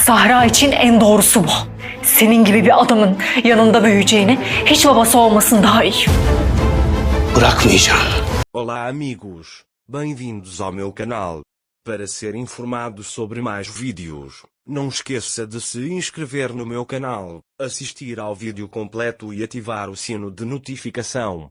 Sahra için en doğrusu bu. Senin gibi bir adamın yanında büyüyeceğine hiç babası olmasın daha iyi. Bırakmayacağım. Olá amigos, bem-vindos ao meu canal. Para ser informado sobre mais vídeos, não esqueça de se inscrever no meu canal, assistir ao vídeo completo e ativar o sino de notificação.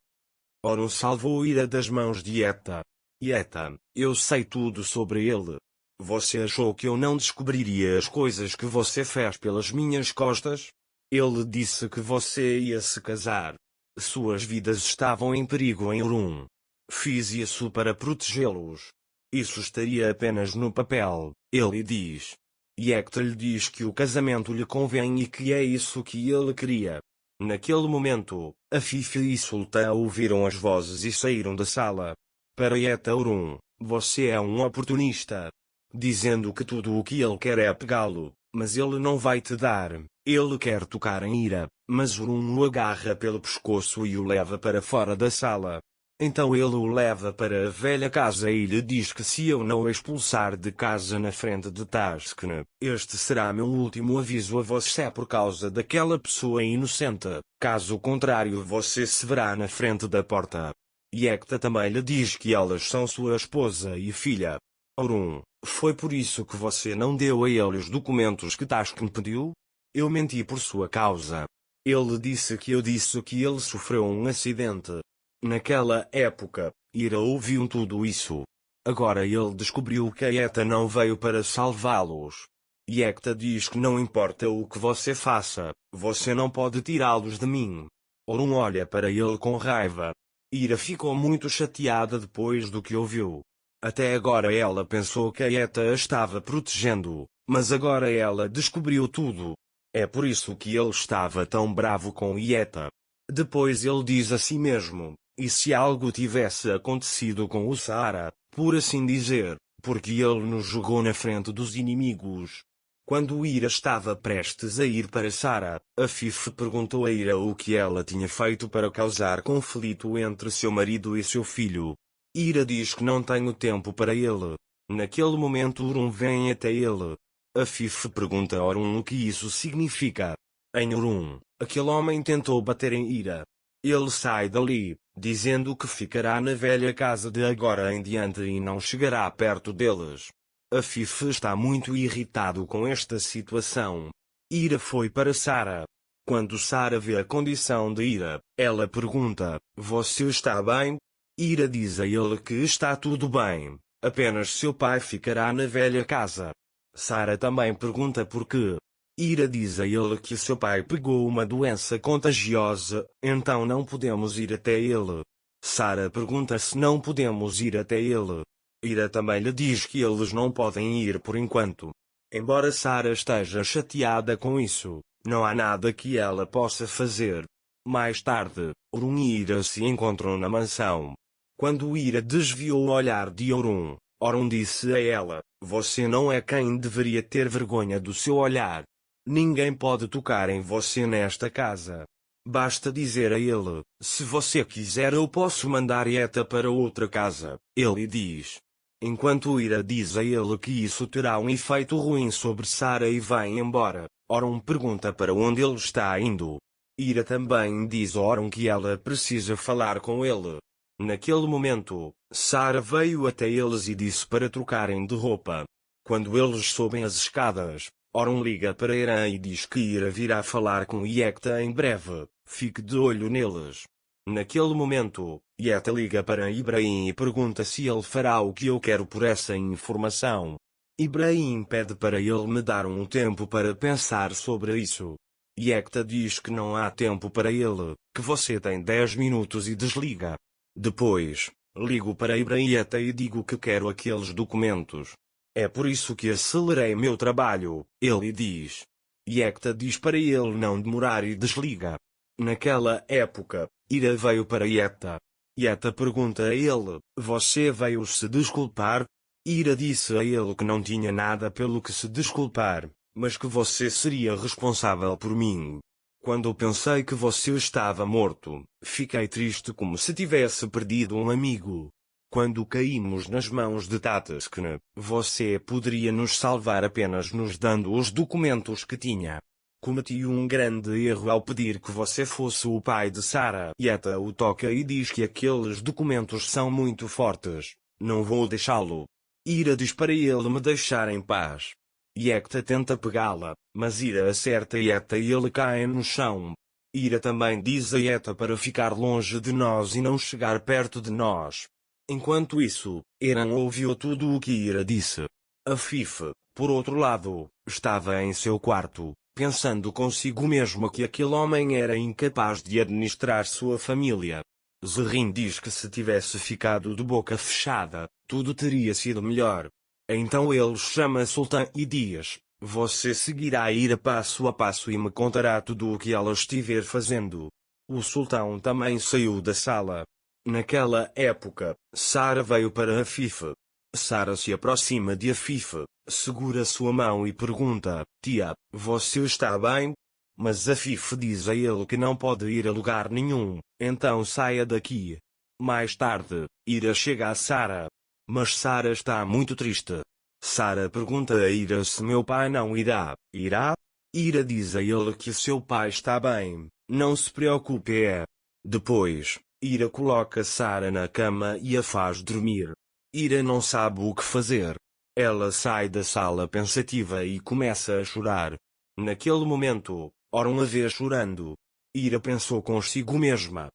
Orun salvou Ira das mãos de Eta. Eta, eu sei tudo sobre ele. Você achou que eu não descobriria as coisas que você fez pelas minhas costas? Ele disse que você ia se casar. Suas vidas estavam em perigo em Orun. Fiz isso para protegê-los. Isso estaria apenas no papel, ele diz. Yekta lhe diz que o casamento lhe convém e que é isso que ele queria. Naquele momento, a Fifi e Sultan ouviram as vozes e saíram da sala. Para Yeta Orun, você é um oportunista. Dizendo que tudo o que ele quer é pegá-lo, mas ele não vai te dar. Ele quer tocar em Ira, mas Orun o agarra pelo pescoço e o leva para fora da sala. Então ele o leva para a velha casa e lhe diz que se eu não o expulsar de casa na frente de Taskne, este será meu último aviso a você por causa daquela pessoa inocente. Caso contrário você se verá na frente da porta. Yekta também lhe diz que elas são sua esposa e filha. Orun, foi por isso que você não deu a ele os documentos que Taskne pediu? Eu menti por sua causa. Ele disse que eu disse que ele sofreu um acidente. Naquela época, Ira ouviu tudo isso. Agora ele descobriu que a Eta não veio para salvá-los. Yekta diz que não importa o que você faça, você não pode tirá-los de mim. Orun olha para ele com raiva. Ira ficou muito chateada depois do que ouviu. Até agora ela pensou que a Eta a estava protegendo, mas agora ela descobriu tudo. É por isso que ele estava tão bravo com Yeta. Depois ele diz a si mesmo, e se algo tivesse acontecido com o Sahara, por assim dizer, porque ele nos jogou na frente dos inimigos? Quando Ira estava prestes a ir para Sara, a Fifi perguntou a Ira o que ela tinha feito para causar conflito entre seu marido e seu filho. Ira diz que não tem o tempo para ele. Naquele momento Orun vem até ele. A Fifi pergunta a Orun o que isso significa. Em Orun, aquele homem tentou bater em Ira. Ele sai dali, dizendo que ficará na velha casa de agora em diante e não chegará perto deles. A Fifi está muito irritado com esta situação. Ira foi para Sara. Quando Sara vê a condição de Ira, ela pergunta, você está bem? Ira diz a ele que está tudo bem, apenas seu pai ficará na velha casa. Sara também pergunta por quê. Ira diz a ele que seu pai pegou uma doença contagiosa, então não podemos ir até ele. Sara pergunta se não podemos ir até ele. Ira também lhe diz que eles não podem ir por enquanto. Embora Sara esteja chateada com isso, não há nada que ela possa fazer. Mais tarde, Orun e Ira se encontram na mansão. Quando Ira desviou o olhar de Orun, Orun disse a ela, você não é quem deveria ter vergonha do seu olhar. Ninguém pode tocar em você nesta casa. Basta dizer a ele, se você quiser eu posso mandar Yeta para outra casa, ele diz. Enquanto Ira diz a ele que isso terá um efeito ruim sobre Sara e vai embora, Orun pergunta para onde ele está indo. Ira também diz a Orun que ela precisa falar com ele. Naquele momento, Sara veio até eles e disse para trocarem de roupa. Quando eles sobem as escadas, Orun liga para Iran e diz que Ira virá falar com Yekta em breve, fique de olho neles. Naquele momento, Yekta liga para Ibrahim e pergunta se ele fará o que eu quero por essa informação. Ibrahim pede para ele me dar um tempo para pensar sobre isso. Yekta diz que não há tempo para ele, que você tem 10 minutos e desliga. Depois, ligo para Ibrahim e digo que quero aqueles documentos. É por isso que acelerei meu trabalho, ele diz. Yekta diz para ele não demorar e desliga. Naquela época, Ira veio para Yekta. Yekta pergunta a ele, você veio se desculpar? Ira disse a ele que não tinha nada pelo que se desculpar, mas que você seria responsável por mim. Quando pensei que você estava morto, fiquei triste como se tivesse perdido um amigo. Quando caímos nas mãos de Tataskin, você poderia nos salvar apenas nos dando os documentos que tinha. Cometi um grande erro ao pedir que você fosse o pai de Sarah. Yetta o toca e diz que aqueles documentos são muito fortes. Não vou deixá-lo. Ira diz para ele me deixar em paz. Yetta tenta pegá-la, mas Ira acerta Yetta e ele cai no chão. Ira também diz a Yetta para ficar longe de nós e não chegar perto de nós. Enquanto isso, Eren ouviu tudo o que Ira disse. Afif, por outro lado, estava em seu quarto, pensando consigo mesmo que aquele homem era incapaz de administrar sua família. Zerrin diz que se tivesse ficado de boca fechada, tudo teria sido melhor. Então ele chama Sultan e diz: você seguirá a Ira passo a passo e me contará tudo o que ela estiver fazendo. O Sultão também saiu da sala. Naquela época, Sarah veio para Afif. Sarah se aproxima de Afif, segura sua mão e pergunta: tia, você está bem? Mas Afif diz a ele que não pode ir a lugar nenhum, então saia daqui. Mais tarde, Ira chega a Sarah. Mas Sarah está muito triste. Sarah pergunta a Ira se meu pai não irá. Irá? Ira diz a ele que seu pai está bem, não se preocupe. Depois, Ira coloca Sarah na cama e a faz dormir. Ira não sabe o que fazer. Ela sai da sala pensativa e começa a chorar. Naquele momento, Orun a vê chorando. Ira pensou consigo mesma: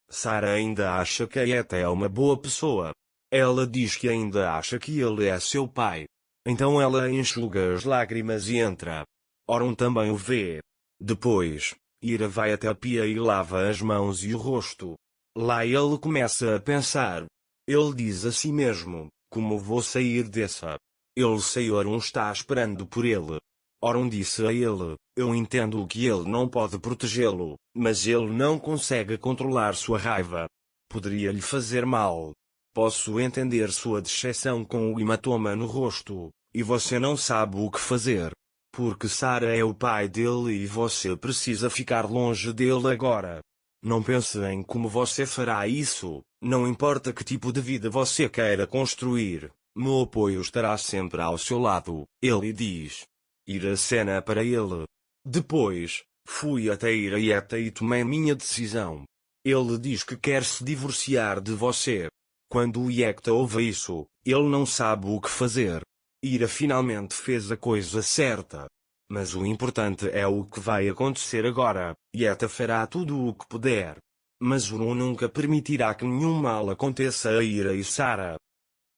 Sarah ainda acha que Yetta é uma boa pessoa. Ela diz que ainda acha que ele é seu pai. Então ela enxuga as lágrimas e entra. Orun também o vê. Depois, Ira vai até a pia e lava as mãos e o rosto. Lá ele começa a pensar. Ele diz a si mesmo: como vou sair dessa? Ele sei Orun está esperando por ele. Orun disse a ele: eu entendo que ele não pode protegê-lo, mas ele não consegue controlar sua raiva. Poderia lhe fazer mal. Posso entender sua decepção com o hematoma no rosto, e você não sabe o que fazer. Porque Sarah é o pai dele e você precisa ficar longe dele agora. Não pense em como você fará isso, não importa que tipo de vida você queira construir, meu apoio estará sempre ao seu lado, ele diz. Ira acena para ele. Depois, fui até Ira Yetta e tomei minha decisão. Ele diz que quer se divorciar de você. Quando o Yetta ouve isso, ele não sabe o que fazer. Ira finalmente fez a coisa certa. Mas o importante é o que vai acontecer agora. Yetta fará tudo o que puder. Mas Orun nunca permitirá que nenhum mal aconteça a Ira e Sarah.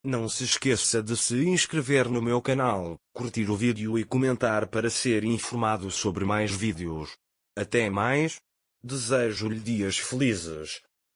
Não se esqueça de se inscrever no meu canal, curtir o vídeo e comentar para ser informado sobre mais vídeos. Até mais. Desejo-lhe dias felizes.